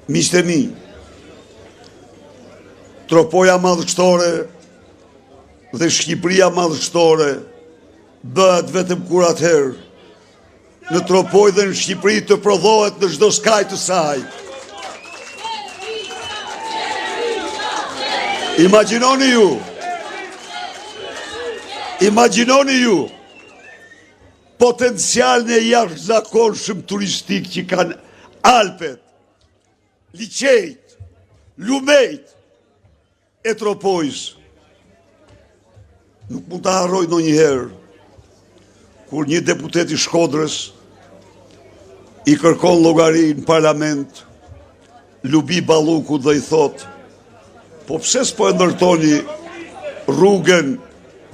Miqtë e mi, tropoja madhështore dhe Shqipëria madhështore bëhet vetëm kur atëherë në tropoj dhe në Shqipëri të prodhohet në çdo skaj të saj. Imagjinoni ju potencialin e jashtëzakonshëm turistik që kanë Alpet, Liçejt, Lumejt e Tropojës. Nuk mund të harroj ndonjëherë kur një deputet i Shkodrës i kërkon llogari në parlament Lubi Ballukut dhe i thot: po pse s'po e ndërtoni rrugën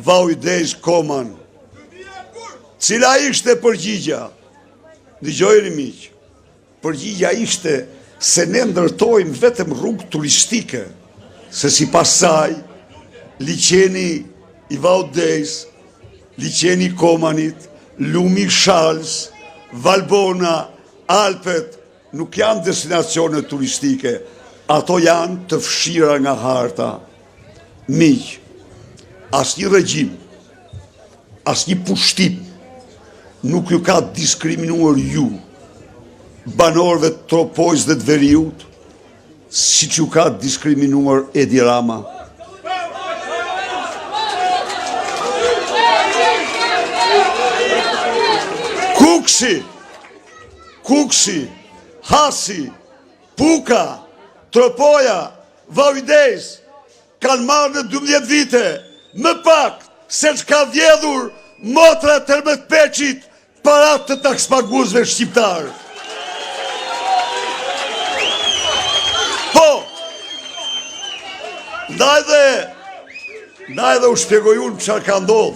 Vaujdes Koman? Cila ishte përgjigja? Dëgjojeni miq. Përgjigja ishte se ne ndërtojmë vetëm rrugë turistike, se sipas saj liçeni i Vaujdes, liçeni i Komanit, lumi i Shalës, Valbona, Alpet nuk janë destinacione turistike, ato janë të fshira nga harta. Miq, asnjë regjim, asnjë pushtim nuk ju ka diskriminuar ju, banorëve të Tropojës dhe të Veriut, siç ju ka diskriminuar Edi Rama. Kuksi, Hasi, Puka, Tropoja, Vaujdes kanë marrë në 12 vite më pak se çka vjedhur motra Tërmet Peçit parat të takspaguesve shqiptar. Po, ndaj dhe u shpjegoj unë çfarë ka ndodhur.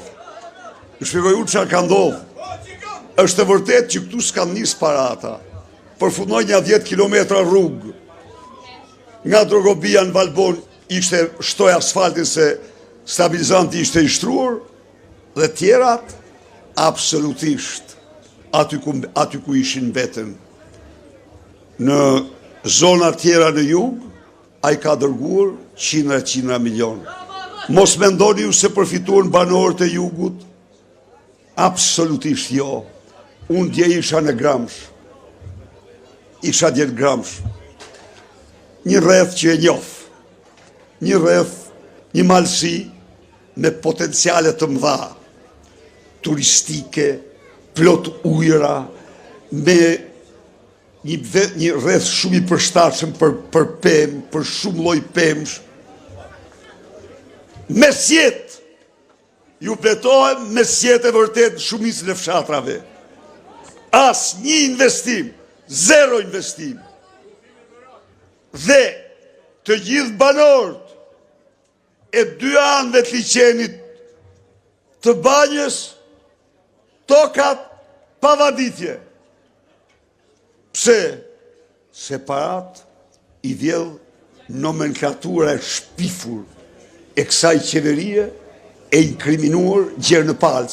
Është e vërtet që këtu s'kan nis parata. Përfundoi një 10 kilometra rrugë. Nga Drogobia në Valbon ishte shtoj asfaltin se stabilizanti ishte i shtruar, dhe tjerat absolutisht aty ku ishin vetëm. Në zona tjera në jug, ai ka dërguar qindra milion. Mos mendoni ju se përfituan banorët e jugut? Absolutisht jo. Unë dje isha në Gramsh. Isha dje në Gramsh. Një rreth që e njoh. Një rreth, një malësi me potenciale të mëdha. Turistike, plot ujëra, me një rreth shumë i përshtatshëm për pemë, për shumë lloj pemësh. Mesjet, ju pletohem mesjet e vërtet në shumicën e fshatrave. As një investim, zero investim. Dhe të gjithë banorët e dy anëve të liçenit, të Banjës, tokat pavaditje. Pse? Se parat i vjedh nomenklatura e shpifur e kësaj qeverie e inkriminuar Gjerë në Palc.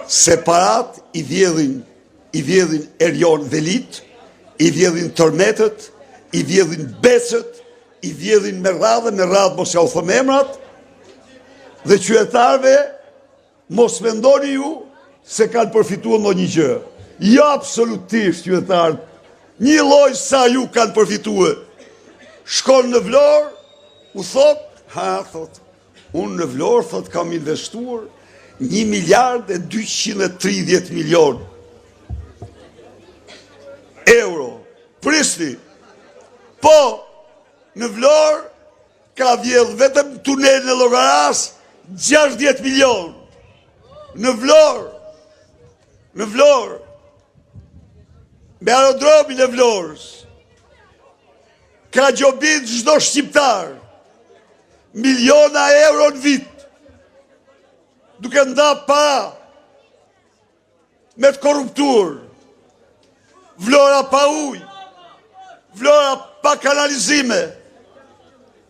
Se parat i vjedhin Erion Velit, i vjedhin Tërmetët, i vjedhin Becët, i vjedhin me radhë mos ja u thëm emrat, dhe qytetarëve mos mendoni ju se kanë përfituar ndonjë gjë. Jo, absolutisht qytetarët, një lloj sa ju kanë përfituar. Shkon në Vlorë, u thot, unë në Vlorë, thot, kam investuar 1 miliard e 230 milion euro. Prisni. Po, në Vlorë ka vjedh vetëm tunelin e Llogaras 60 milion. Në Vlorë, me aerodromin e Vlorës, ka gjobit çdo shqiptar miliona euro në vit, duke nda para me të korruptur. Vlora pa ujë, Vlora pa kanalizime,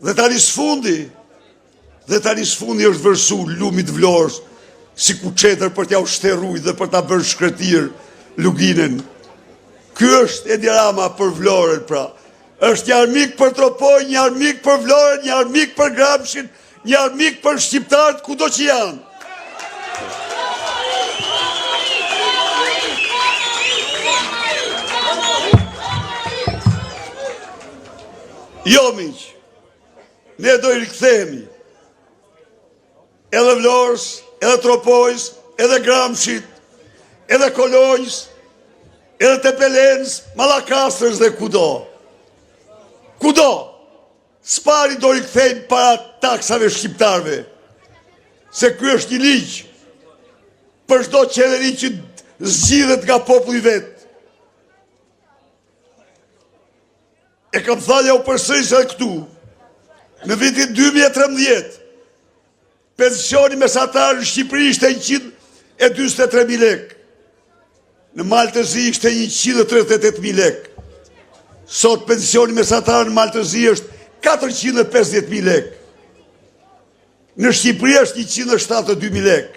dhe tani sfundi është vërsu lumi të Vlorës si kuçetër për t'ja ushtërruj dhe për t'a bërë shkretir luginën. Ky është Edi Rama për Vlorën, pra. është një armik për Tropoj, një armik për Vlorën, një armik për Gramshin, një armik për shqiptarët kudo që janë. Jo, miq, ne do i rikthehemi edhe Vlorës, edhe Tropojës, edhe Gramshit, edhe Kolonjës, edhe Tepelenës, Mallakastrës dhe kudo. Kudo, s'pari do rikthejmë para taksave shqiptarve, se ky është një ligj për çdo qeveri që zgjidhet nga populli vet. E kam thënë u përsëris edhe këtu, në vitin 2013, pensioni mesatar në Shqipëri ishte 143.000 lek, në Maltëzi ishte 138.000 lek. Sot pensioni mesatar në Maltëzi është 450.000 lek. Në Shqipëri është 172.000 lek.